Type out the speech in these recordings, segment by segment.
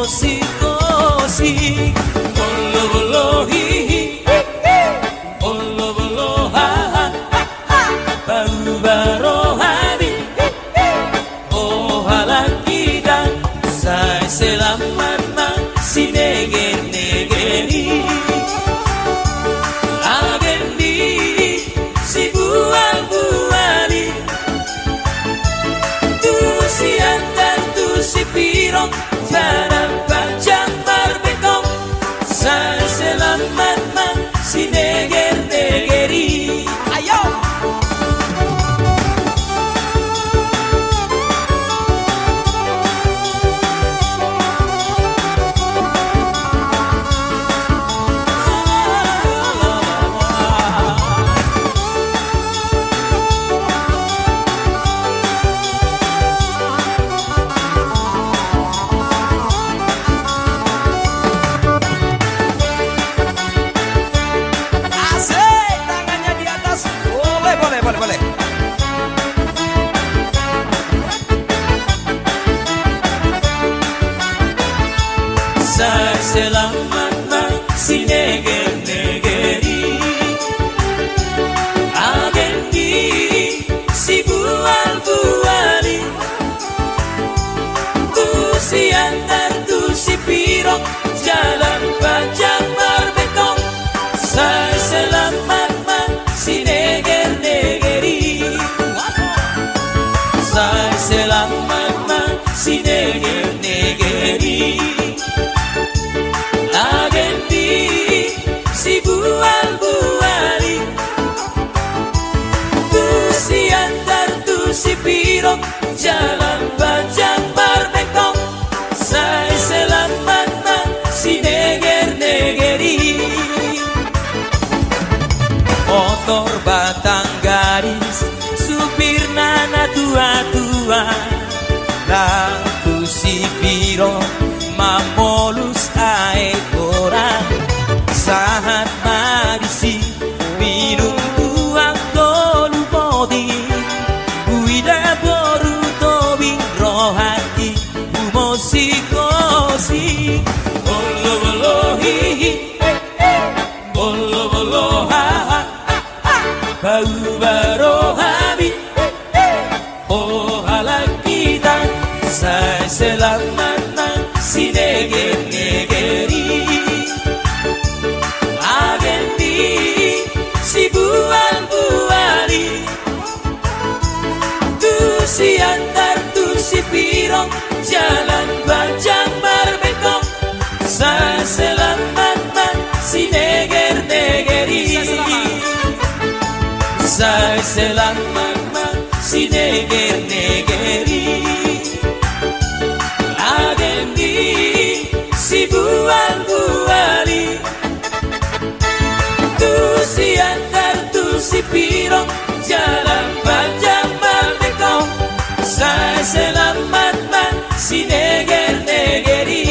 kosi-kosi, bolo-bolo hihi, bolo-bolo haha, baro hari, oh halakida, saya selamat mang si neger-negeri, agendi si bual-buali, tu si antar tu si pirong, jalan panjang berbekong, saya selamat mang si neger-negeri. Ayo! Boleh. Saya selamat mang si neger-negeri, agendi si bual-buali, tu si antar tu si pirong, jalan panjang berbekong, saya selamat mang si neger-negeri, saya selamat mang si neger-negeri, agendi si bual-buali, tu si antar tu si pirong, jalan panjang berbekong, saya selamat mang si neger-negeri. Motor batang garis, supir nana tua-tua, lampu si piro, mamolus ae orang, saat marisi, minum tuang tolu bodi, uida boru tobing rohati, umosi-kosi, bolo-bolo hihi, bolo-bolo haha, bau-baro habi, oh halakita, saya selamat mang si neger-negeri, agendi si bual-buali, tu si antar tu si pirong, jalan panjang berbekong, saya selamat mang si neger-negeri, saya selamat mang si neger-negeri, agendi si bual-buali, tu si antar tu si pirong, jalan panjang berbekong, saya selamat mang si neger-negeri,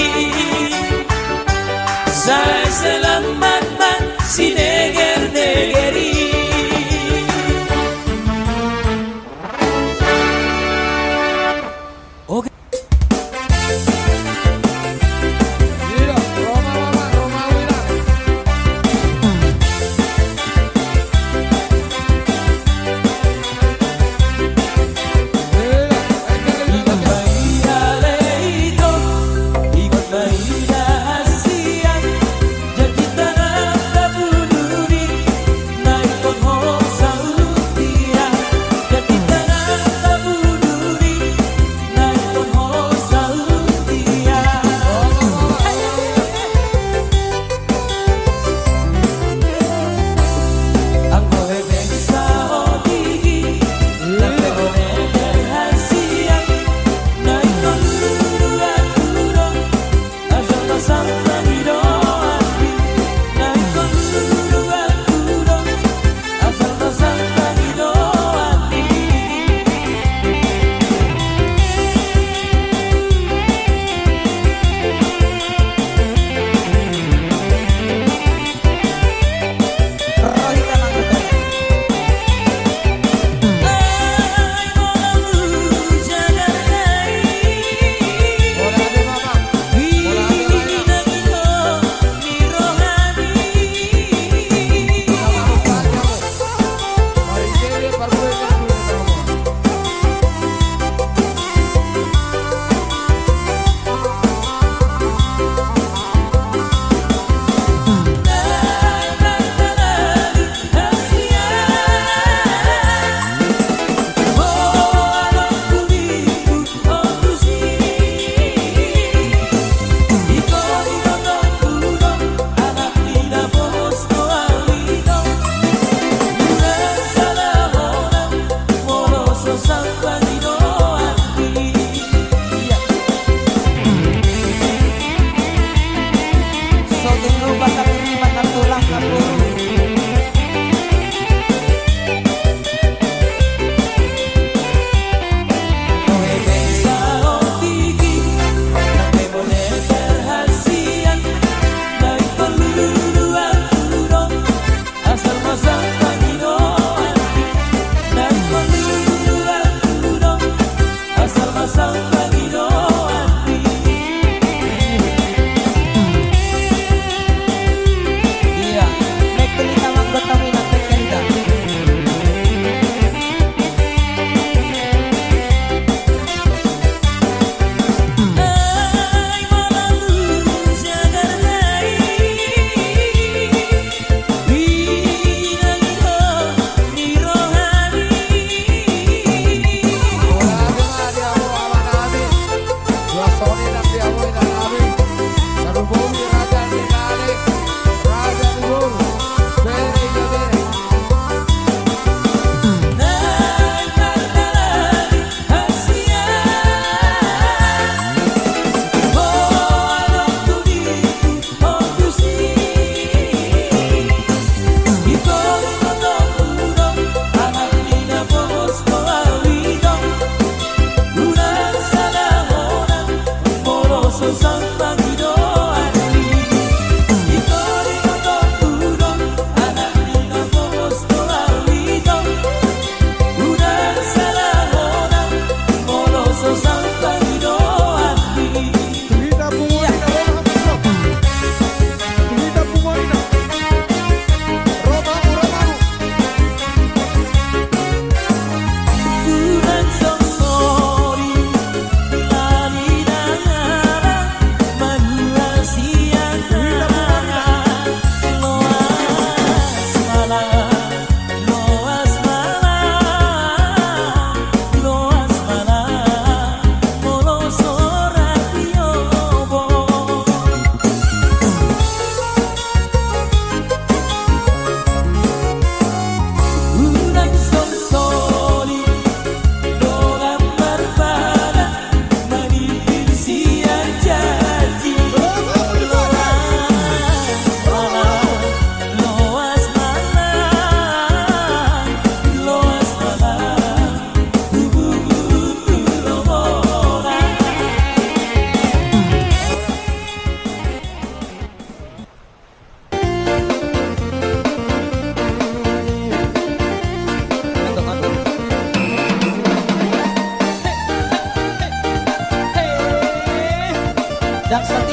saya selamat mang si neger-negeri.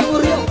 Timur yuk.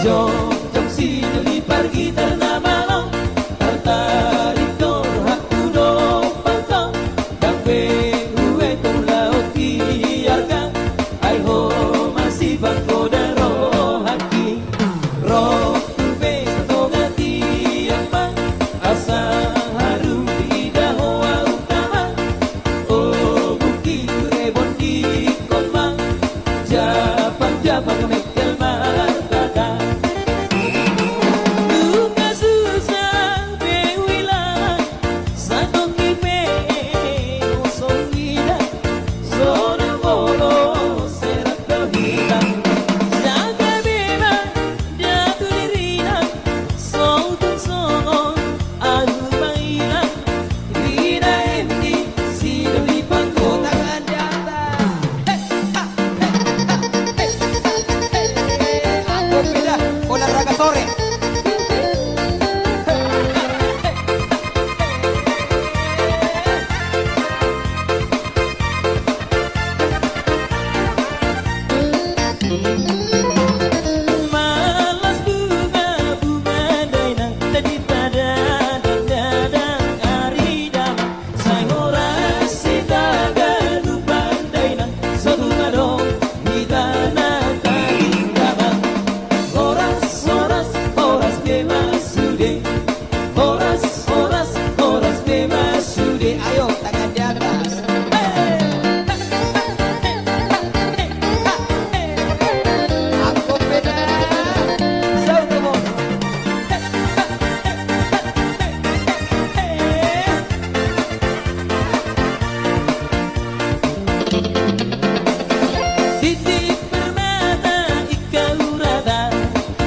Jom sini di pergi terna malam tertarik dor aku dopang kau dan gue tong laut biarkan ai ho masih bangko daro haki roh gue tong hati apa asa haru di dahoa utama oh bukti rebon di komang Japang mekel markata olahraga sore. Malas bunga-bunga dainang tadi tada dadang ari damang say horas sitaga lupan dainang satu ngadong hitana tadi damang horas bebas sude Ayo tangan di atas. Aku beda. Titik permata ikau rada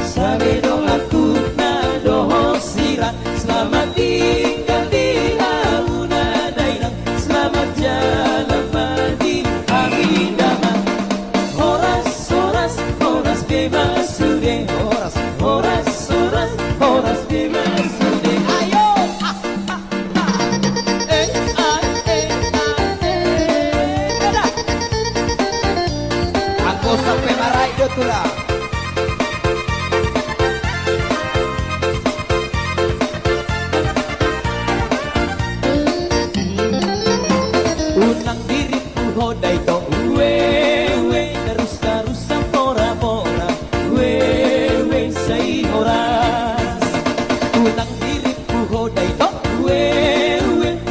sabedo aku nadoh sirah selamat tinggal di hauna dainang selamat jalan pagi amin damang horas bebas sude horas bebas sude Ayo. beda Aku sampai marah itu tuh lah. unang diriku hodai to we terus pora we say horas unang diriku hodai to we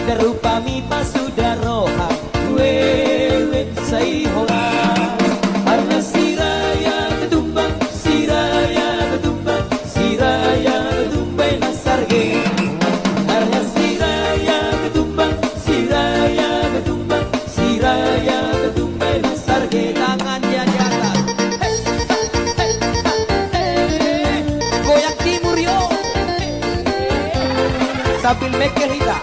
derupami pasudaroha we say horas karena siraya ketumbang nasarge karena siraya ketumbang nasarge Tangan di atas. Goyang timur yuk. Sambil mekel hita.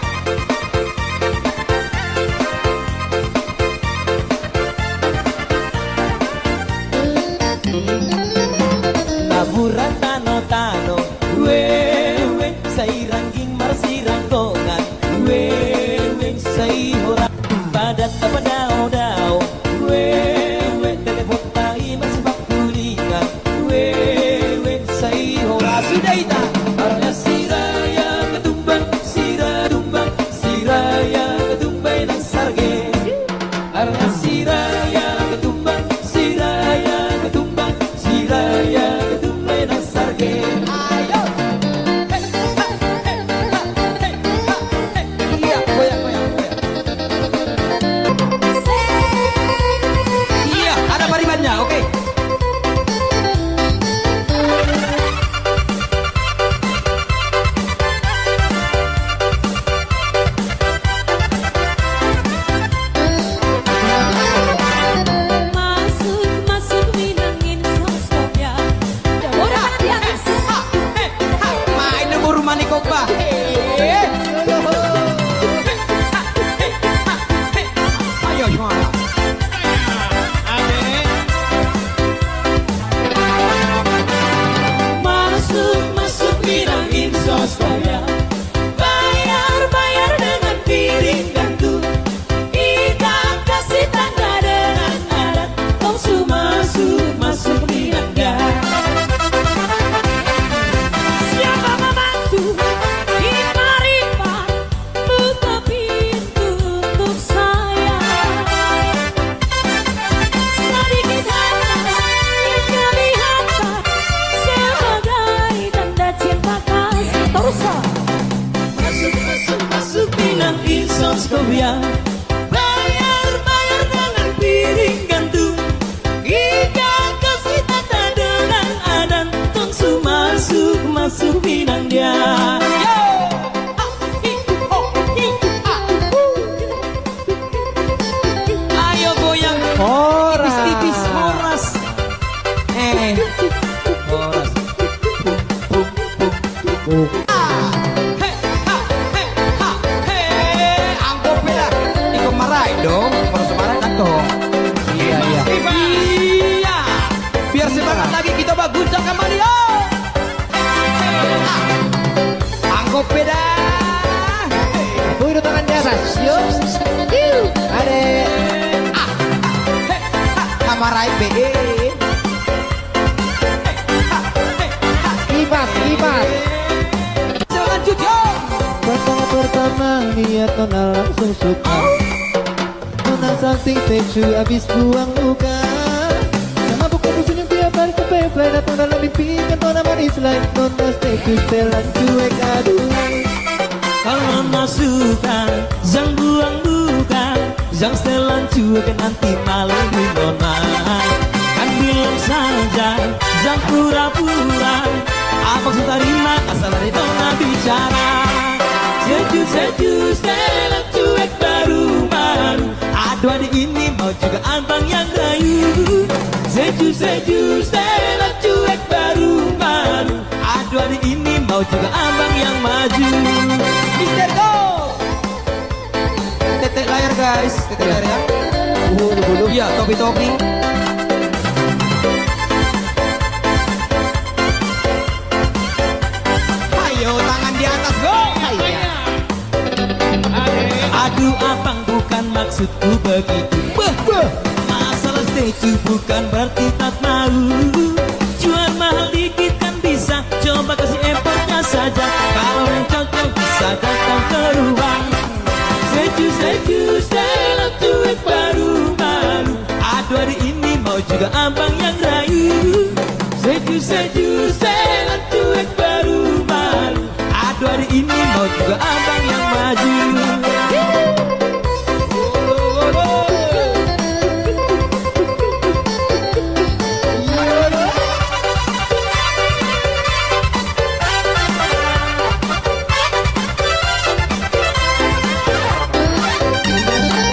Naburan tano we say rangging marsiranggongan we say horas padat pada daun-daun. Wewe telepon tai masih bak kuningan. Wewe sai hora sudah ita. Arya siraya ketumbang, siradumbang, siraya ketumbay ng sarge. Arya siraya ketumbang, siraya ketumbang, siraya ketumbay ng sarge. Ayo. Iya, goyang, goyang, goyang. Iya, ada paribannya, oke. Masuk minangin sosoknya. Udah di atas. Main nunggu rumah nih Kopa. Ayo semua. Masuk bilangin sosoknya. Bayar dengan piring gantung. Ikan kasih tanda dengan alat. Kau masuk bilangnya. Siapa membantu? Ipar-ipar buka pintu untuk saya. Sedikit harta yang kelihatan sebagai tanda cinta kasih. Terus Masuk bilangin sosoknya. Bayar dengan piring gantung. Ikan kasih tanda dengan adat. Kau masuk bilangnya. Ayo goyang. Tipis-tipis moras. Moras. Angkop beda. Iko marai dong. Kalau semarai kan dong. Iya. Iya. Biar semangat lagi kita baguncang kembali. Angkop beda. Udah tangan di atas. Yuk. Ade. Kamarai BE. Kipas. Jangan cucuk. Pertama lihat Nona langsung suka. Nona cantik tecu abis buang luka. Sama buku pusing yang tiap hari kepeplay. Dan Nona lebih pingin Nona manis lain. Nona tecu setelan cuek aduh. Kalau Nona suka jangan buang-buang. Jangan setelan cuek nanti malu di Nona. Kan bilang saja jangan pura-pura. Apa sudah terima asal dari Nona bicara. Sejuk setelan cuek baru-baru. Aduh adik ini mau juga abang yang rayu. Sejuk setelan cuek baru-baru. Aduh adik ini mau juga abang yang maju. Mister Go. Tetek layar guys. Tetek layar ya. Bulu. Iya, topi-topi. Ayo tangan di atas go. Aduh abang bukan maksudku begitu. Masalah setuju bukan berarti tak mau. Jual mahal dikit kan bisa. Coba kasih effortnya saja. Kalau yang cocok bisa datang ke ruang. Setuju setelah cuek baru-baru. Aduh hari ini mau juga abang yang rayu. Setuju setelah cuek baru-baru. Aduh hari ini mau juga abang yang maju.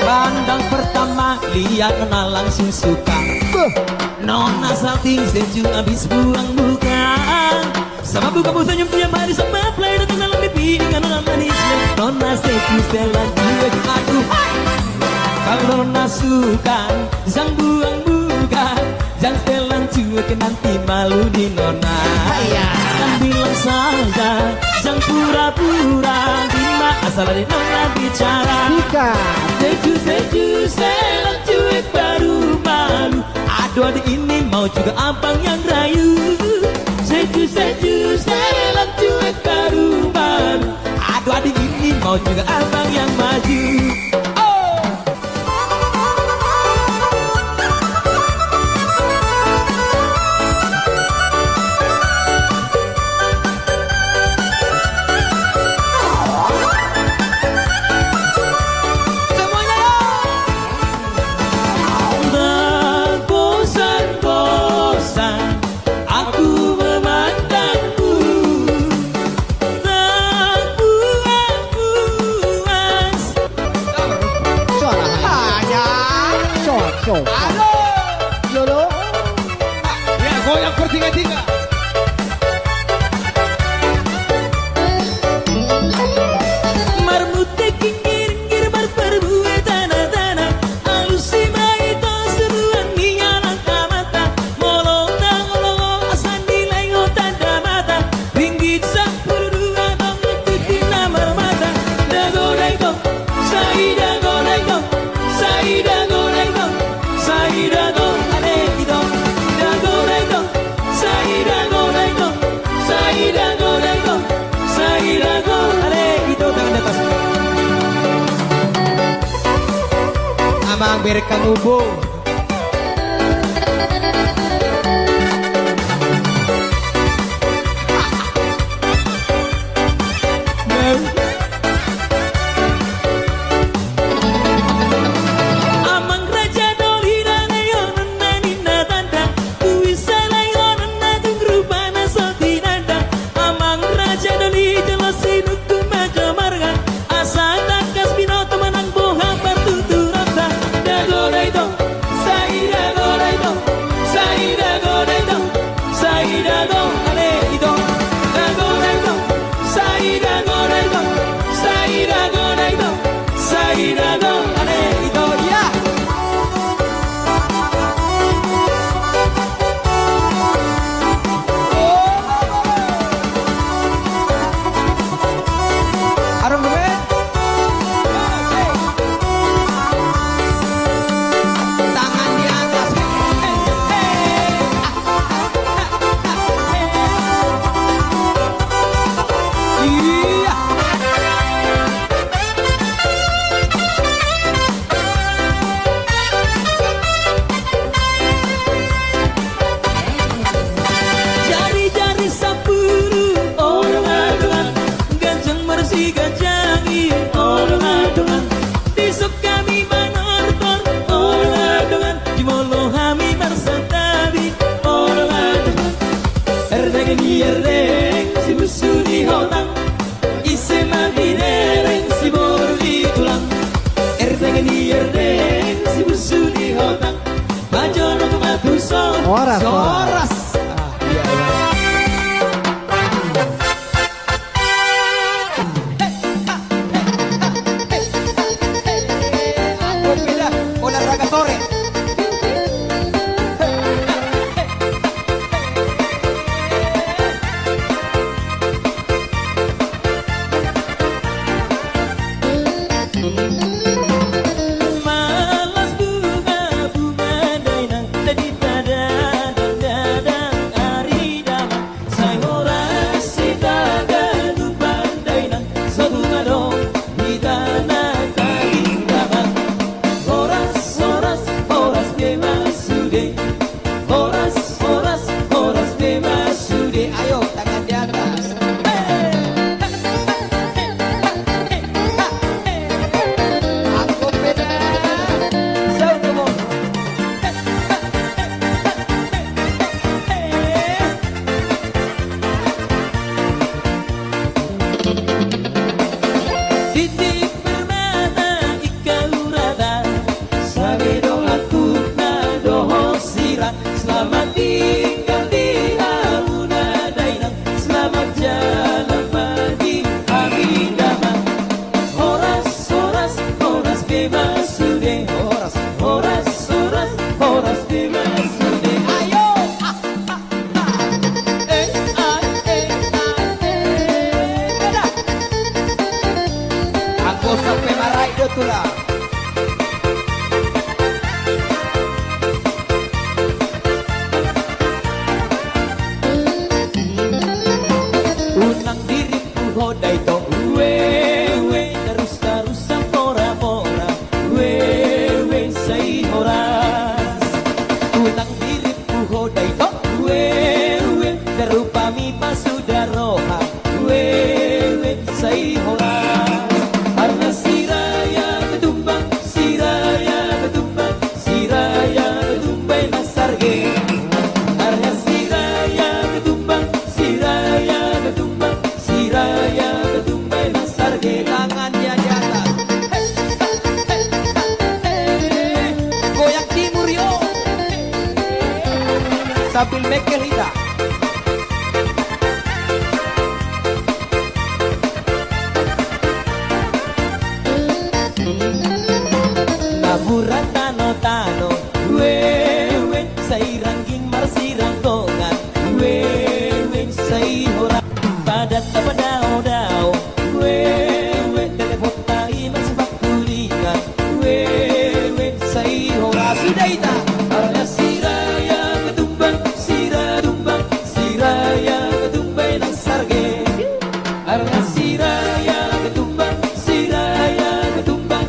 Pandang pertama lihat Nona langsung suka. Nona salting sejuk abis buang buka. Sama buka senyum tiap hari sama play datang dalam mimpi dengan Nona manisnya. Nona sejuk setelan cuek aduh. Kalau Nona suka jangan buang buka. Jangan setelan cuek nanti malu di Nona. Kan bilang saja Jangan pura-pura Bima asal ada nona bicara Ika. Seju selang cuek baru malu. Aduh adik ini mau juga abang yang rayu. Seju selang cuek baru malu. Aduh adik ini mau juga abang yang maju. Halo. Lolo. Ya, goyang bertiga-tiga. Marmute kinggir-kinggir berperbuat tanah-tanah. Alusi maito seruan minyalang kamata. Molong-molong asan dilengok tanda mata. Ringgit 10 dong ikuti namar mata. Dago-dago, Saida go-dago, Saida go-dago, Saida go-dago, dago-dago, Saida go-dago, Saida go-dago, Saida go-dago. Tangan di atas. Amang berek kang ubo. Amang raja dolira leonan nanina tanda. Kuisa leonan natung rupana soti nanda. Amang raja doli jelasin hukum aja marga. Asa takas binoto menang boha partutur rata. Dago-dago, Saida go-dago, Saida go-dago, Saida go-dago, dago-dago, Saida go-dago, Saida go-dago, Saida go-dago. Ya. Arung bebek. Tangan di atas. Iya. Jari-jari sapuru orang-orang. Ganjang bersih ganjangi orang-orang. Besok kami menortor orang-orang. Jimolo kami bersantari orang-orang. Erdeng erdeng si musuh di hotang. Ise mandi dereng si boru di tulang. Erdeng si musuh di hotang. Bajono kematuso Oras. Soras. Beda olahraga sore. Malas bunga-bunga dainang. Tadi tada Sambil mekel kita. Naburan tano-tano wewe say rangging marsirang kongan wewe say horang padat apa dao-dao wewe telepon tahi masbak kuningan wewe say horang sudah ita ala siraya ketumbang siraya ketumbang nang sarge ala siraya ketumbang siraya ketumbang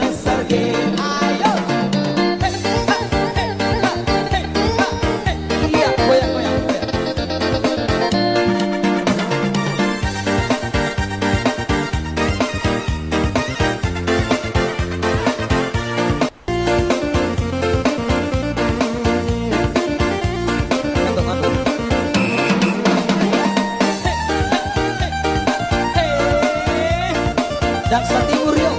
nang sarge. Ayo, iya goyang. Daksa Timur yuk.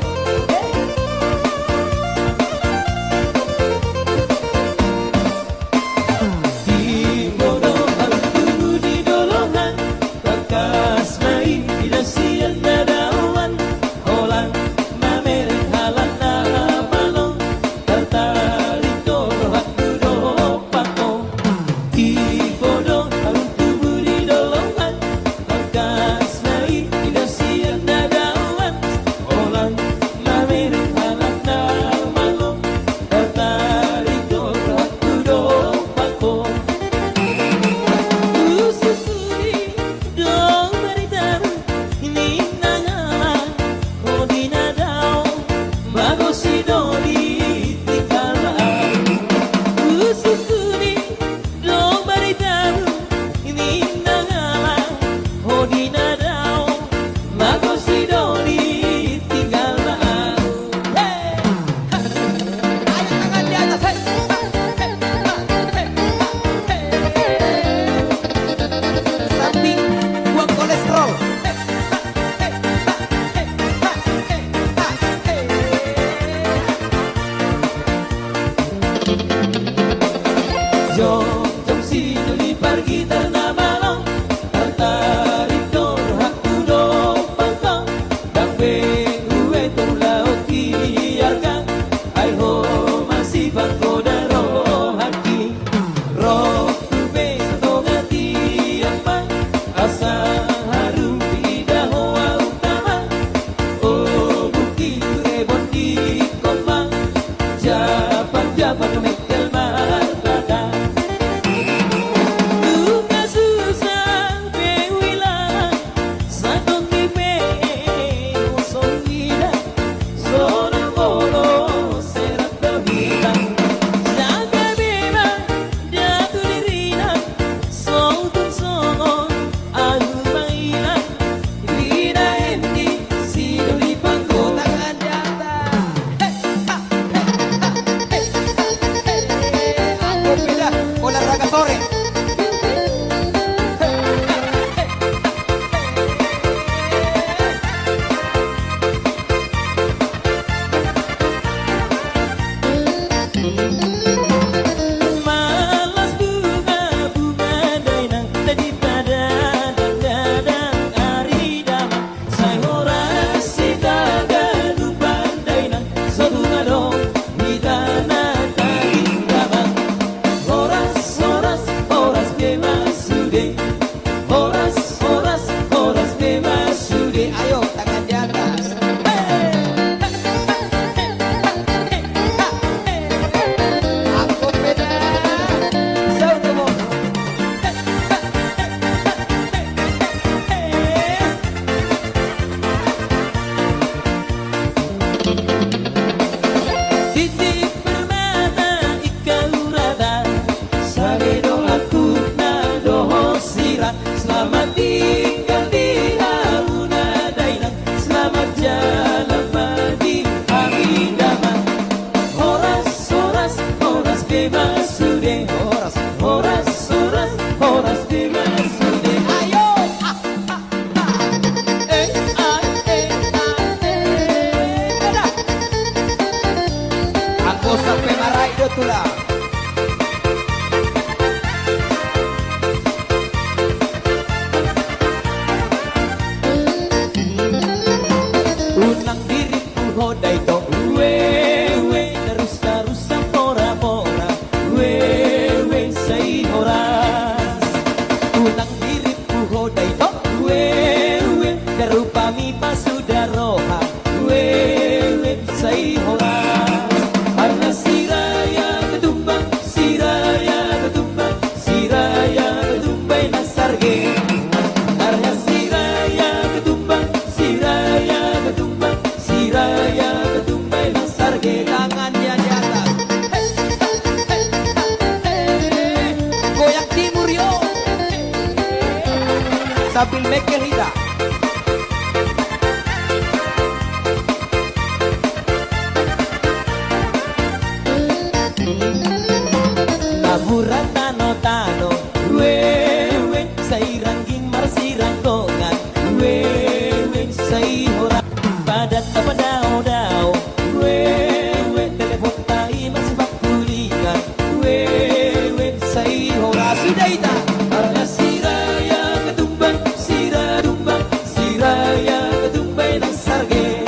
filmmaker kita. Naburan tano-tano, wewe say rangging marsirang kongan, wewe say horang padat apa dao-dao, wewe telepon tahi masih bakulingan, wewe say horang sudah ita. Karena siraya ketumbang, siradumbang, siraya ketumbang nang sarge.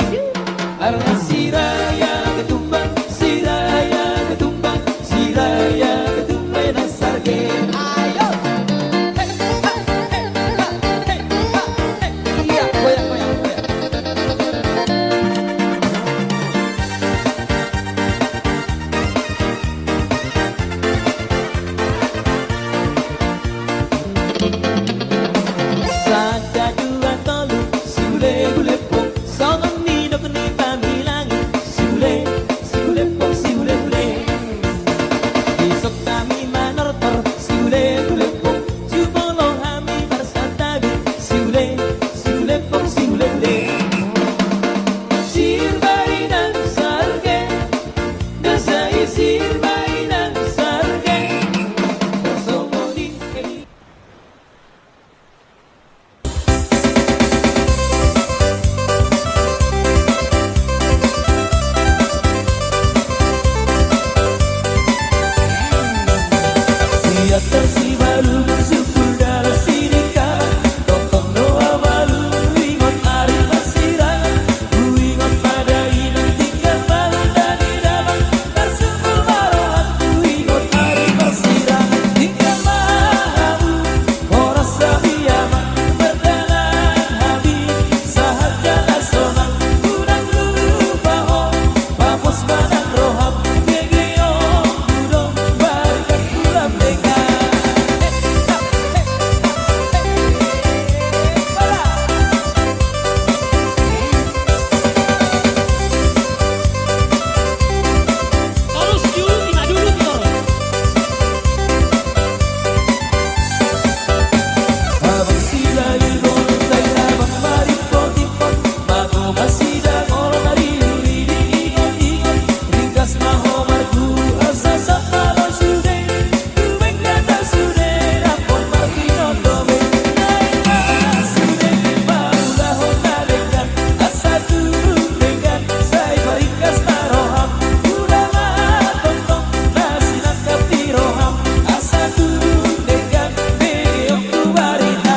Karena siraya ketumbang, siraya ketumbang, siraya ketumbang nang sarge. Ayo, hey, ha, hey, ha, hey, ha, hey. Iya, goyang, goyang, goyang. Sada dua tolu, si bule pong, songon ni dok ni pamilangi, si bule pong, si bule. Besok kami manortor, si bule pong, jubolo kami bersantabi, si bule pong, si bule. Sirbay ng sarge, nasa isirbay ng sarge, somonin kayo. Dia tersibalu bersupur dalam sirika, tokong doa balu, ingat hari masirang, ingat pada inang tinggal bangun dan dalam tersebut barohan, ingat hari masirang, tinggal mahamu, orang sabiama, berdalam habis, sahaja nasonang, udang lupa oh, pamos badang roham, gegeong, udong, barikan pulang mereka. Abang sila libon, saya abang maripot-ipot, bago masidang orang hari-hari diingat-ingat, ringkas mahomarku asa sa kalon sude, tubeng kata sude, rapon makinot dobe, naik sude, barulah honalekan, asa turunekan, saya barikas naroham, udah matontong, nasinan kapiroham, asa turunekan, begeok tu barita.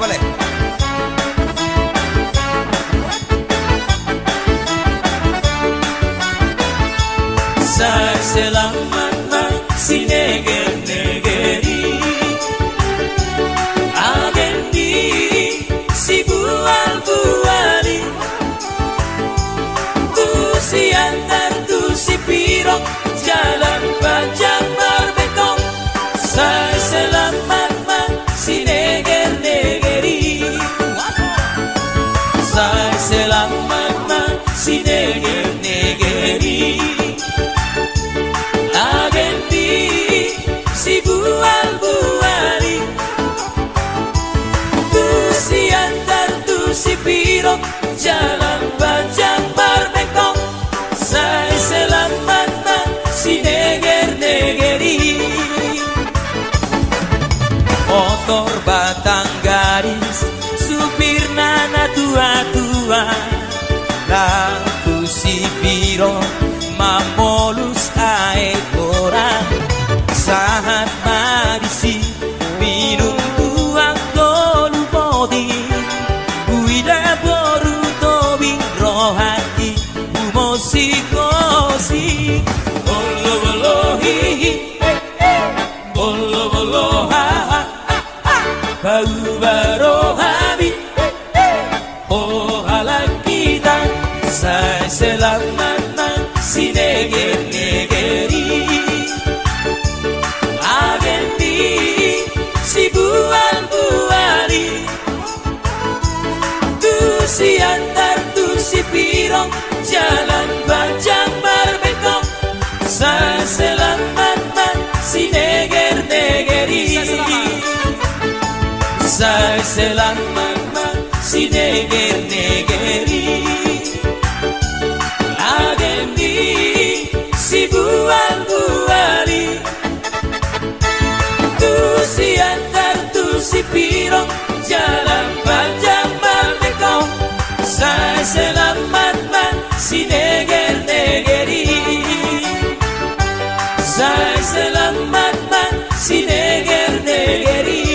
boleh. Saya selamat masih neger-negeri Agendi si bual-buali Tu si antar tu si pirong jalan panjang berbengkok Saya selamat masih neger-negeri Saya selamat masih neger-negeri si bual-buali Tu si antar tu si pirong jalan panjang berbengkok Saya selamat si neger-negeri Motor batang garis supir nana tua-tua Lampu si pirong mamolus aekoran Saat marisi minum tuang tolu podi Uida boru tobing rohati Umosikosi Bolo bolo hihi Bolo bolo ha ha ha Bau baro habi Oh halak kita Saya selamat si neger-negeri si bual-buali Tu si antar tu si pirong jalan panjang berbengkok Saya selamat si neger-negeri Saya selamat si neger-negeri Agendi si bual-buali Tu si antar tu si pirong jalan panjang berbengkok Saya selamat si neger-negeri Saya selamat si neger-negeri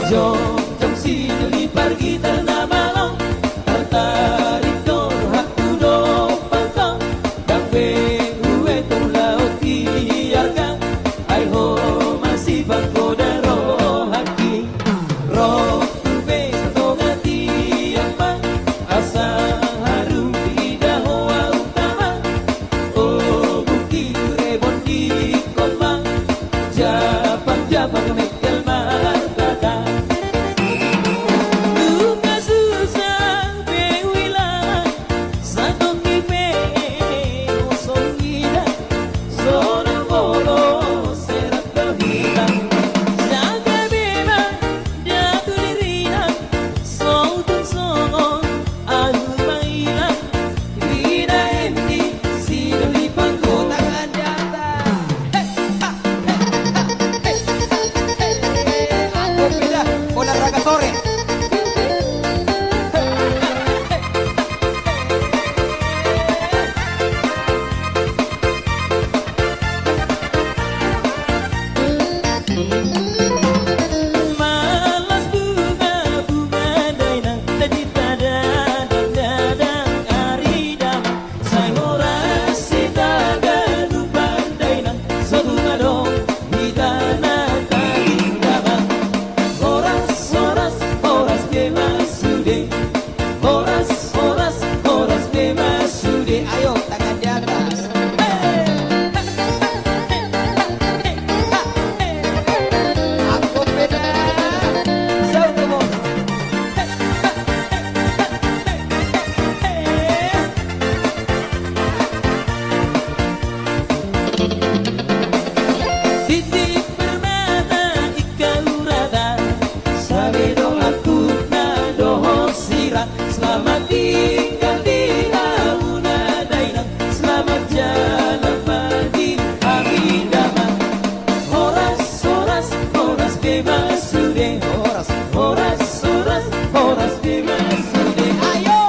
Jom jom sini di pergi tanah malam, tertarik dor aku dong pantang, dan beruwe tong laut biarkan, ai ho masih bangko daro haki, roh tube tong hati apa, asa harum tidak hoa utama, oh bukti rebon di koma, Japang mekel markata. Olahraga sore. Malas bunga-bunga dainang tadi tada dan dadang ari damang sai horas sitaga dupan dainang sabunga dong hidana tadi damang horas bebas sude horas bebas sude. Ayo tangan di atas. Aku beda. Sautumu. Titik permata ikau rata sabedo aku nadoh sirah. Selamat tinggal di launa dainang, selamat jalan pagi hari damang. Horas bebas sude, horas bebas sude. Ayo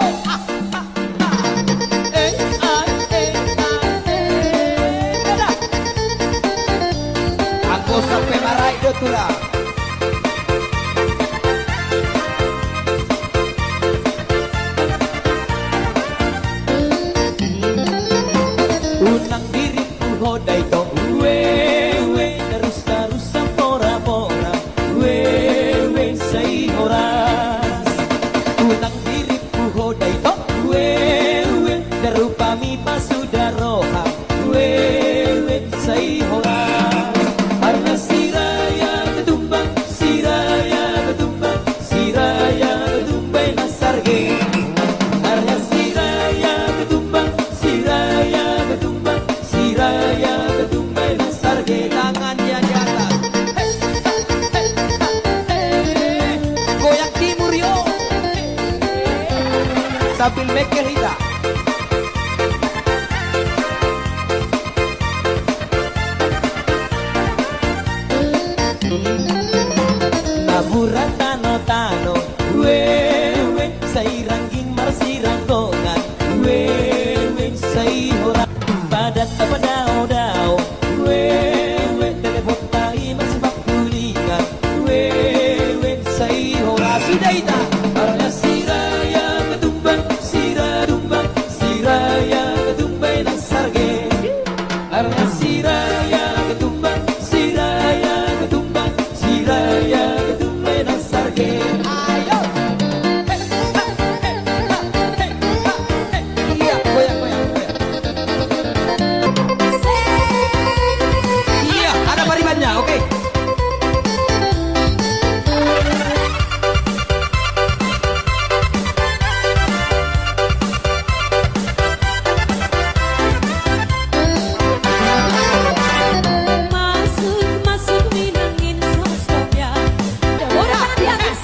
beda. Aku sampai marah itu lah. Unang diriku hodai to we terus pora-pora we say horas. Unang diriku hodai to we derupami pasudaroha we say horas. Karena siraya ketumbang nasarge. Karena siraya ketumbang nasarge. Tangan di atas. Goyak timur yo. Sambil mekel hita. Naburan tano we say rangging marsirang gongan we say horas padat apa dao we telepon tai masih bakulingan we say horas sudah ita. Karena siraya ketumbang nasarge. Karena siraya ketumbang nasarge. Ayo Iya, goyak. iya ada paribannya, oke. Masuk minangin sosoknya. Udah tangan di atas.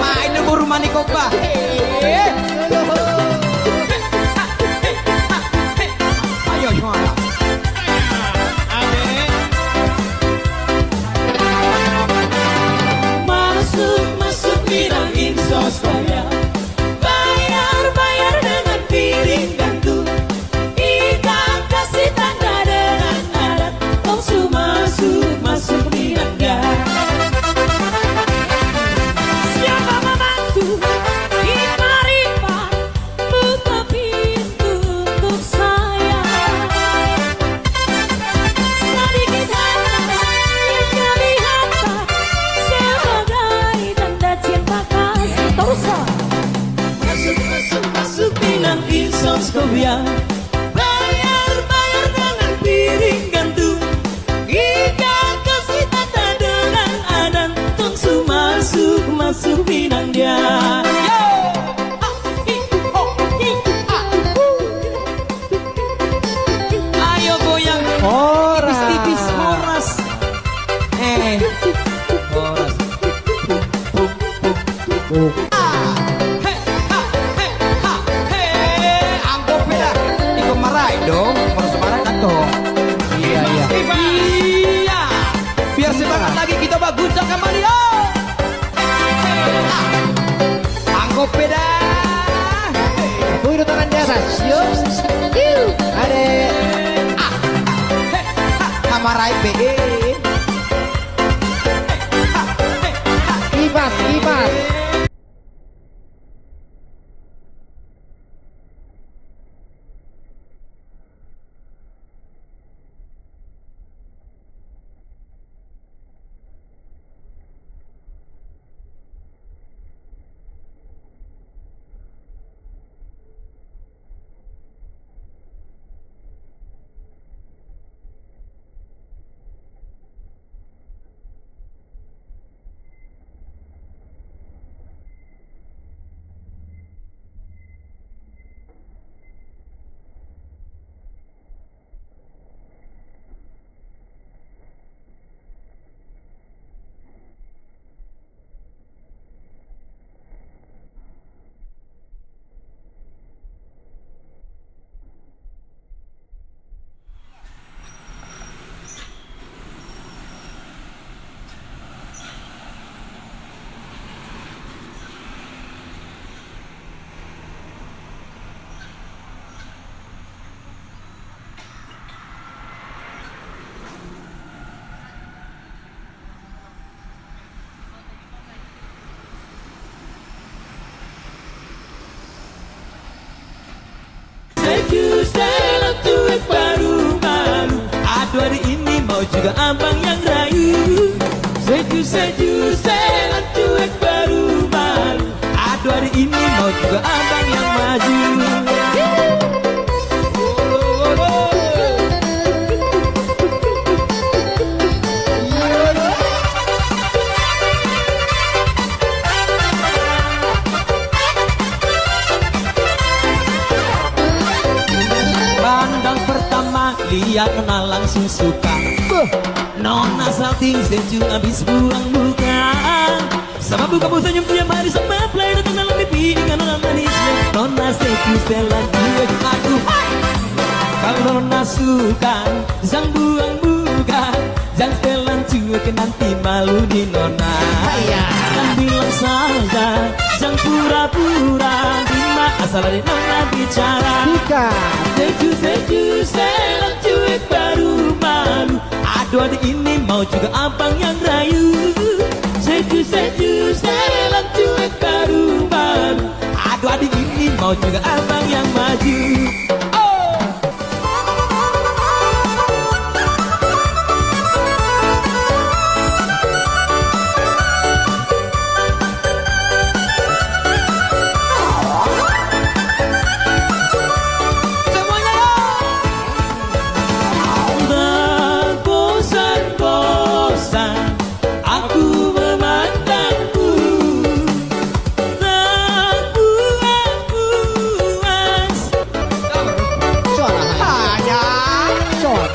Main nunggu rumah nih kopa. Ayo semua. Masuk bilangin sosoknya. Bayar dengan piring gantung. Ikan kasih tanda dengan adat. Masuk bilang ya. Bayar-bayar dengan piring gantung. Jika kasih tata dengan adan, tungsu masuk Minang dia. Ayo goyang, tipis-tipis moras. Moras. Angkop beda. Ikut marah dong, harus marah kan dong. Iya. Biar semangat lagi kita baguncang kembali. Angkop beda. Udah tangan di atas. Yuk. Ade. Kamarai PE. Kipas. Dalam cuek baru-baru. Aduh hari ini mau juga abang yang rayu. Seju dalam cuek baru-baru. Aduh hari ini mau juga abang yang maju. Lihat kenal langsung suka. Nona salting seju abis buang buka. Sama buka bu senyum tiap hari sama play datang dalam mimpi dengan nona manisnya. Nona seju setelan gue. Aduh kalau nona suka jangan buang buka. Jangan setelan cuek nanti malu di nona. Kan bilang saja jangan pura-pura. Terima asal dari nona bicara. Seju setelan cuek baru malu. Aduh adik ini mau juga abang yang rayu. Seju setelan cuek baru malu. Aduh adik ini mau juga abang yang maju.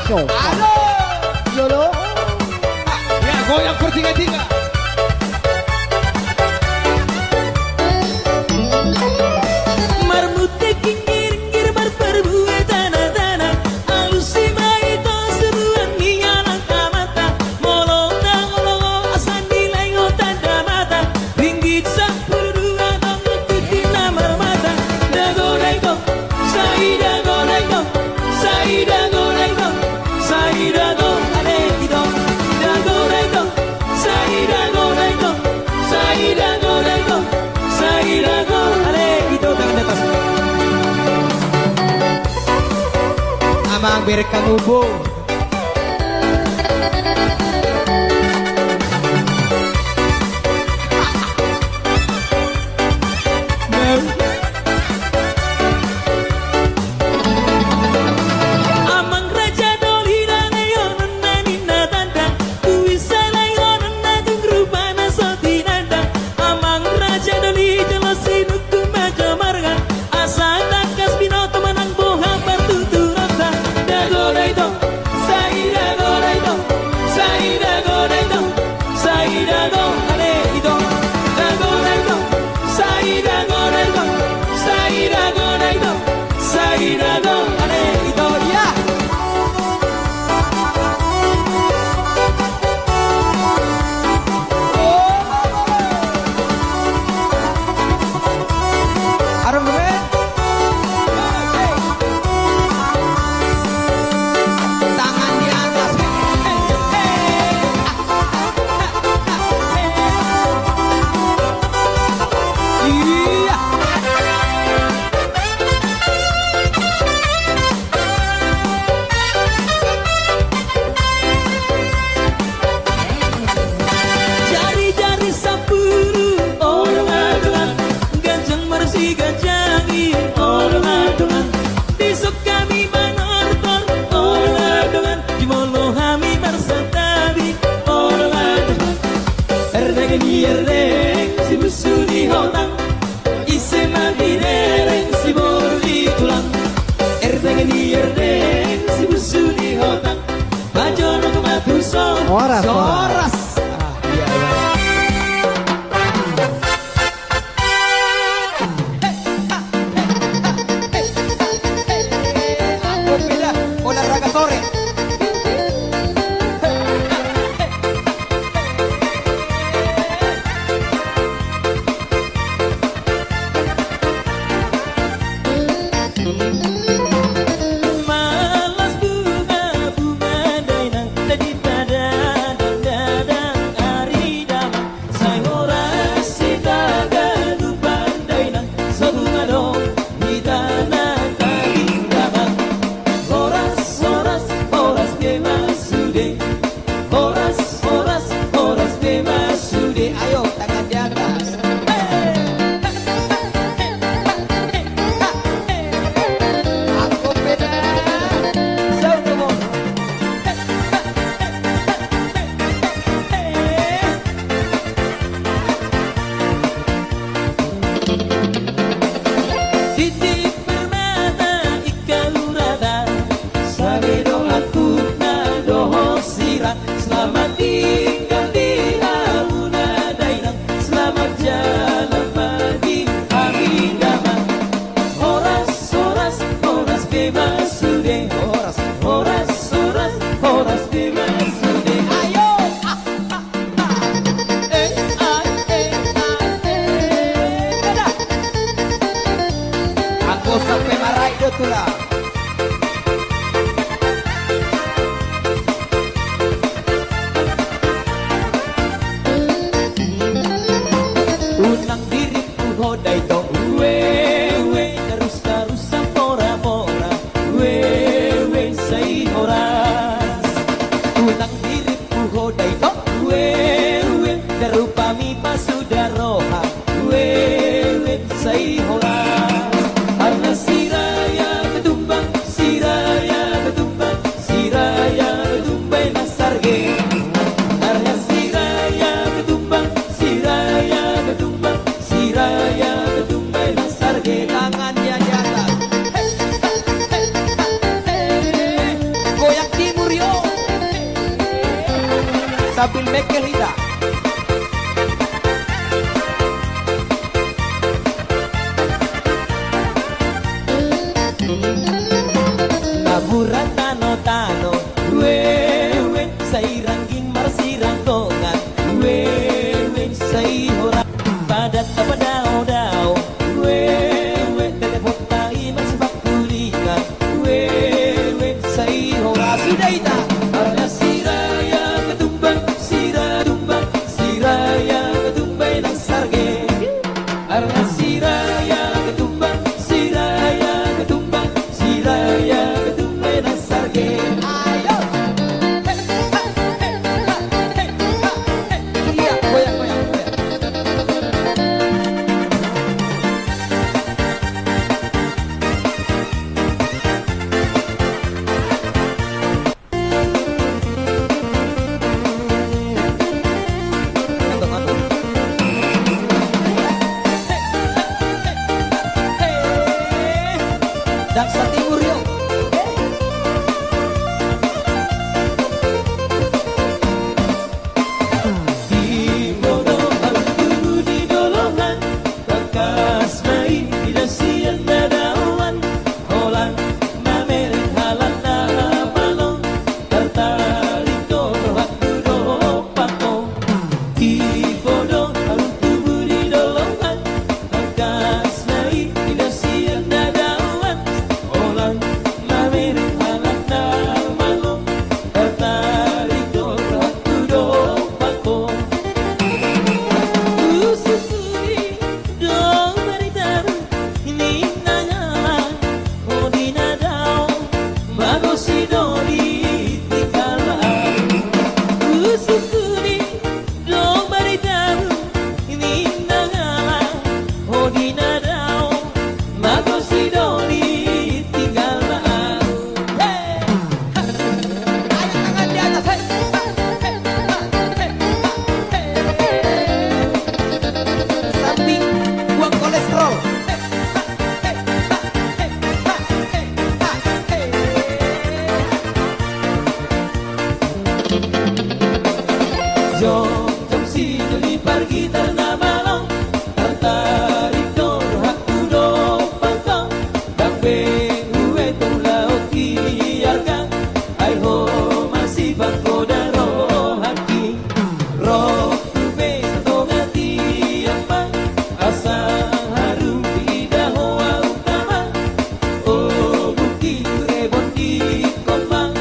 Halo. Yolo. Ya, goyang bertiga-tiga. Marmute kingir-kingir berperbuat tanah-tanah. Alusi maito seruan minyalang kamata. Molong-molong asan nilai tanda mata. Ringgit 10 dong ikuti nama mata. Dago-dago, saya dago-dago, saya dago-dago. Saya dago, adek-dago, dago-dago, saya dago-dago, saya dago-dago, saya dago, adek-dago. Tangan di atas. Amang berkamu bu. gajangi orang-orang besok kami menorton orang-orang di molo kami bersatabi orang-orang erdeng erdeng si musuh di hotang ise mati dereng si boru di tulang erdeng si musuh di hotang bajono kematuso Oras, Soras. Aku beda olahraga sore. malas bunga-bunga dainang tadi tadang dadang ari dalam say horas sitaga lupan dainang sabunga dong di tanah tadi dalam horas horas horas bebas sude horas horas horas bebas sude Ayo tangan di atas. Aku beda. Saudomo. Titip permata ikan rada sabe doaku nadoho sirat selamat tinggal di auna dainang selamat jalan pagi angin damai horas horas horas bebas sude horas horas horas horas bebas sude ayo Beda. Aku sampai marah itu tuh lah. unang diriku hodai to we terus terus pora pora we say horas unang diriku hodai to we terupami pasudah roha we say horas karena siraya ketumbang siraya ketumbang siraya ketumbang nasarge karena siraya ketumbang siraya ketumbang siraya ketumbang nasarge Tangannya di atas. Goyak timur yo. Sambil mekel lidah. si duli pergi tanah malam tertarik dor aku do pangkang dan bewe tulau kiarkan ai ho masih bangkoda roh hati roh tube tongati apa asa harum tidak hoa utama oh bukti rebon di komang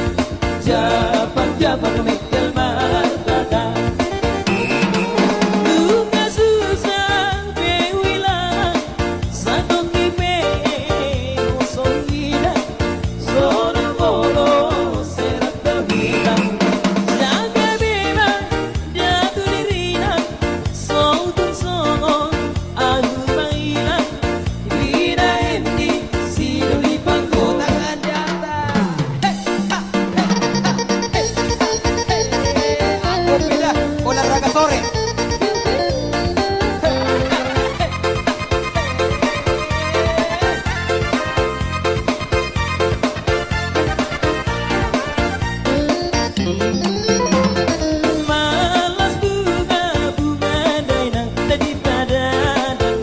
japan japan mekel martada luka susah bewila satu kipe kosong gila sona bolo serat terbilang jaga beba jatuh dirina songtung songong aku mainan Rina endi si duli pangko tangan di atas Aku pindah olahraga sore. malas bunga-bunga dainang daripada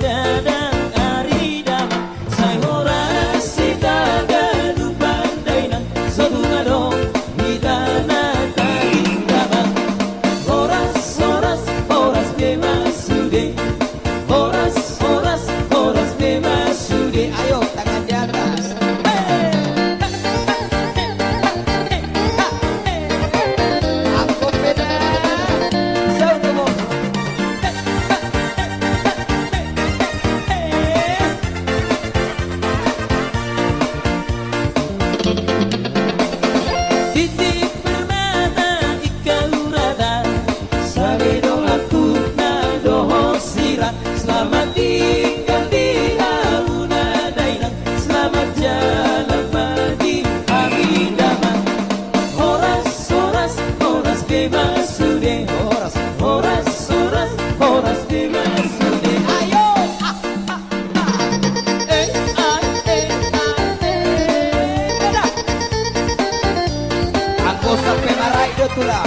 dadang ari damang say horas sita gadupan dainang sabunga dong hidana taging damang horas horas horas bebas sude horas horas horas bebas sude Ayo tangan di atas. Aku pindah. Sound mo. Titik permata ikaw rada sabi dong aku na doho sira selamat tinggal di hauna dainang selamat jalan madi amin damang horas horas horas bebas sude horas horas horas horas bebas sude ayo beda Aku sampai marah itu tuh lah.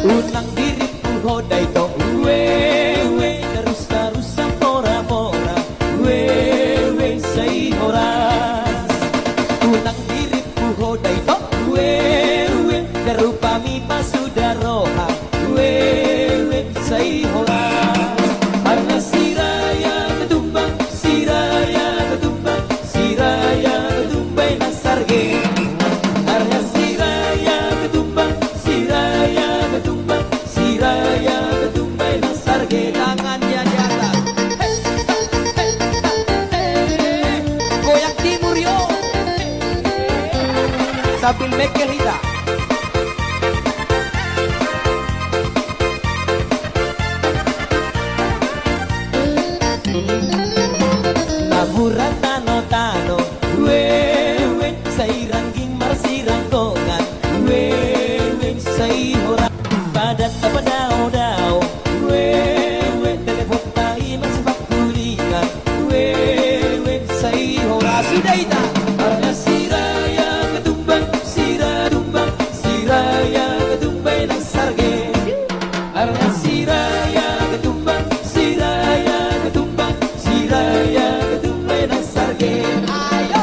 unang diriku hodai to we terus terusan pora pora we say horas unang diriku hodai to we terupami pasuda roha we say horas karena siraya ketumbang siraya ketumbang siraya ketumbang nasarge karena siraya ketumbang siraya ketumbang siraya ketumbang nasarge Tangannya di atas. Goyang timur yo. Sambil mekel hita. naburan tano tano we say rangging marsirang gongan we say horas padat apa dao dao we telepon tahi masih bakulingan we say horas sudah ita karena siraya ketumbang siratumbang siraya ketumbang nang sarge karena siraya ketumbang siraya ketumbang siraya ketumbang nang sarge ayo